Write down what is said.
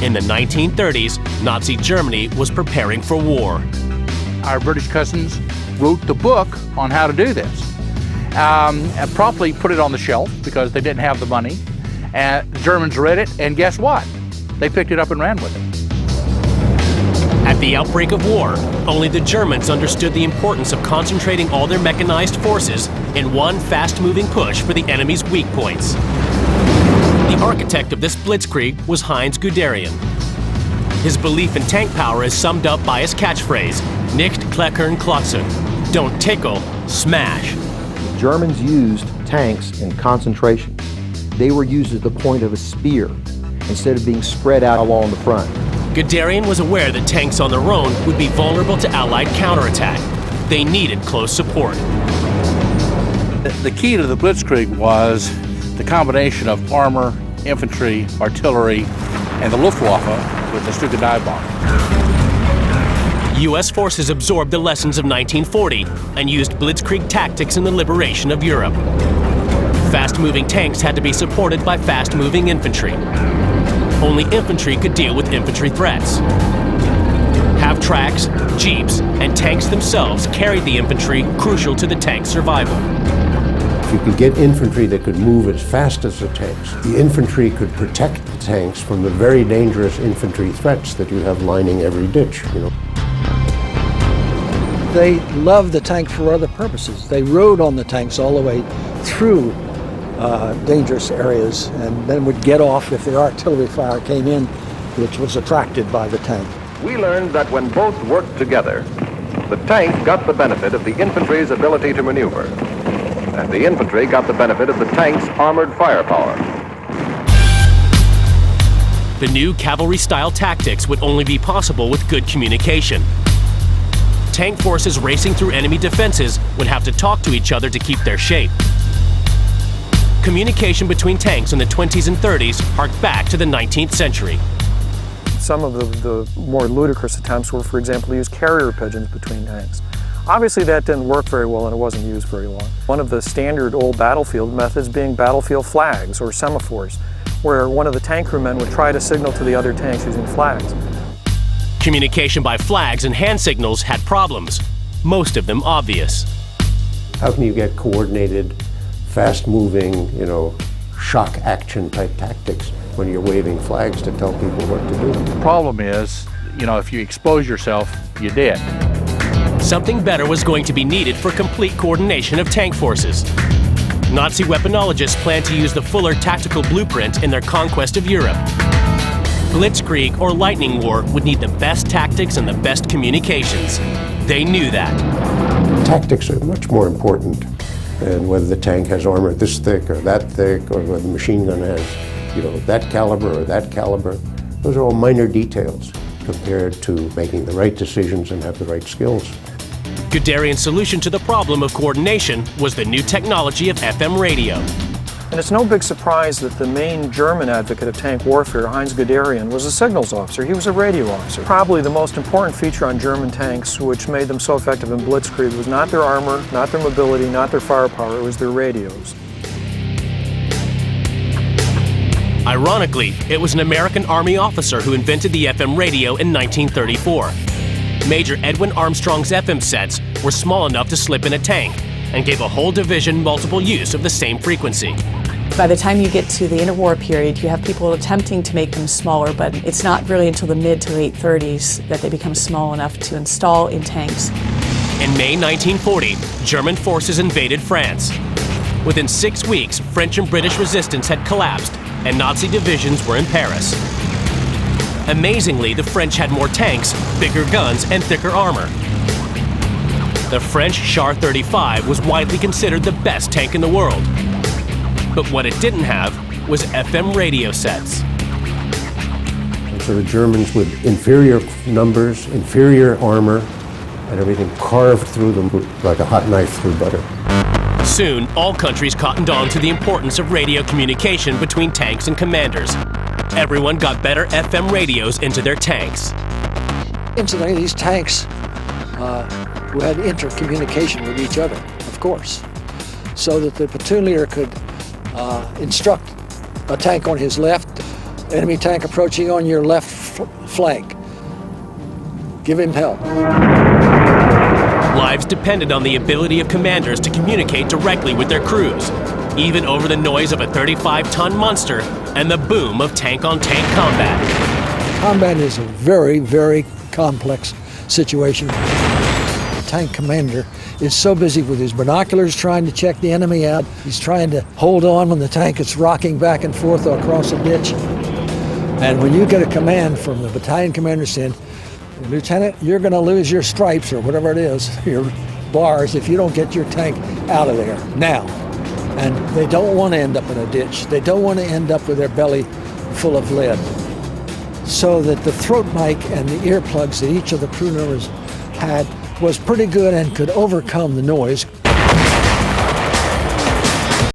In the 1930s, Nazi Germany was preparing for war. Our British cousins wrote the book on how to do this. And promptly put it on the shelf because they didn't have the money. And the Germans read it, and guess what? They picked it up and ran with it. At the outbreak of war, only the Germans understood the importance of concentrating all their mechanized forces in one fast-moving push for the enemy's weak points. The architect of this Blitzkrieg was Heinz Guderian. His belief in tank power is summed up by his catchphrase, "Nicht kleckern, klotzen." Don't tickle, smash. The Germans used tanks in concentration. They were used as the point of a spear instead of being spread out along the front. Guderian was aware that tanks on their own would be vulnerable to Allied counterattack. They needed close support. The key to the Blitzkrieg was the combination of armor, infantry, artillery, and the Luftwaffe with the Stuka dive bomber. U.S. forces absorbed the lessons of 1940 and used Blitzkrieg tactics in the liberation of Europe. Fast-moving tanks had to be supported by fast-moving infantry. Only infantry could deal with infantry threats. Half-tracks, jeeps, and tanks themselves carried the infantry, crucial to the tank's survival. If you could get infantry that could move as fast as the tanks, the infantry could protect the tanks from the very dangerous infantry threats that you have lining every ditch, They loved the tank for other purposes. They rode on the tanks all the way through dangerous areas and then would get off if the artillery fire came in, which was attracted by the tank. We learned that when both worked together, the tank got the benefit of the infantry's ability to maneuver, and the infantry got the benefit of the tank's armored firepower. The new cavalry-style tactics would only be possible with good communication. Tank forces racing through enemy defenses would have to talk to each other to keep their shape. Communication between tanks in the 20s and 30s harked back to the 19th century. Some of the more ludicrous attempts were, for example, to use carrier pigeons between tanks. Obviously that didn't work very well and it wasn't used very long. One of the standard old battlefield methods being battlefield flags or semaphores, where one of the tank crewmen would try to signal to the other tanks using flags. Communication by flags and hand signals had problems, most of them obvious. How can you get coordinated, fast-moving, shock action type tactics when you're waving flags to tell people what to do? The problem is, if you expose yourself, you're dead. Something better was going to be needed for complete coordination of tank forces. Nazi weaponologists planned to use the Fuller tactical blueprint in their conquest of Europe. Blitzkrieg or lightning war would need the best tactics and the best communications. They knew that. Tactics are much more important than whether the tank has armor this thick or that thick, or whether the machine gun has, that caliber or that caliber. Those are all minor details compared to making the right decisions and have the right skills. Guderian's solution to the problem of coordination was the new technology of FM radio. And it's no big surprise that the main German advocate of tank warfare, Heinz Guderian, was a signals officer. He was a radio officer. Probably the most important feature on German tanks, which made them so effective in Blitzkrieg, was not their armor, not their mobility, not their firepower, it was their radios. Ironically, it was an American Army officer who invented the FM radio in 1934. Major Edwin Armstrong's FM sets were small enough to slip in a tank and gave a whole division multiple use of the same frequency. By the time you get to the interwar period, you have people attempting to make them smaller, but it's not really until the mid to late 30s that they become small enough to install in tanks. In May 1940, German forces invaded France. Within 6 weeks, French and British resistance had collapsed, and Nazi divisions were in Paris. Amazingly, the French had more tanks, bigger guns, and thicker armor. The French Char 35 was widely considered the best tank in the world. But what it didn't have was FM radio sets. And so the Germans, with inferior numbers, inferior armor, and everything carved through them like a hot knife through butter. Soon, all countries cottoned on to the importance of radio communication between tanks and commanders. Everyone got better FM radios into their tanks. Incidentally, these tanks who had intercommunication with each other, of course, so that the platoon leader could instruct a tank on his left Enemy tank approaching on your left flank. Give him help. Lives depended on the ability of commanders to communicate directly with their crews, even over the noise of a 35-ton monster and the boom of tank-on-tank combat. Combat is a very, very complex situation. The tank commander is so busy with his binoculars trying to check the enemy out. He's trying to hold on when the tank is rocking back and forth across a ditch. And when you get a command from the battalion commander saying, Lieutenant, you're going to lose your stripes or whatever it is, your bars, if you don't get your tank out of there now. And they don't want to end up in a ditch. They don't want to end up with their belly full of lead. So that the throat mic and the earplugs that each of the crew members had was pretty good and could overcome the noise.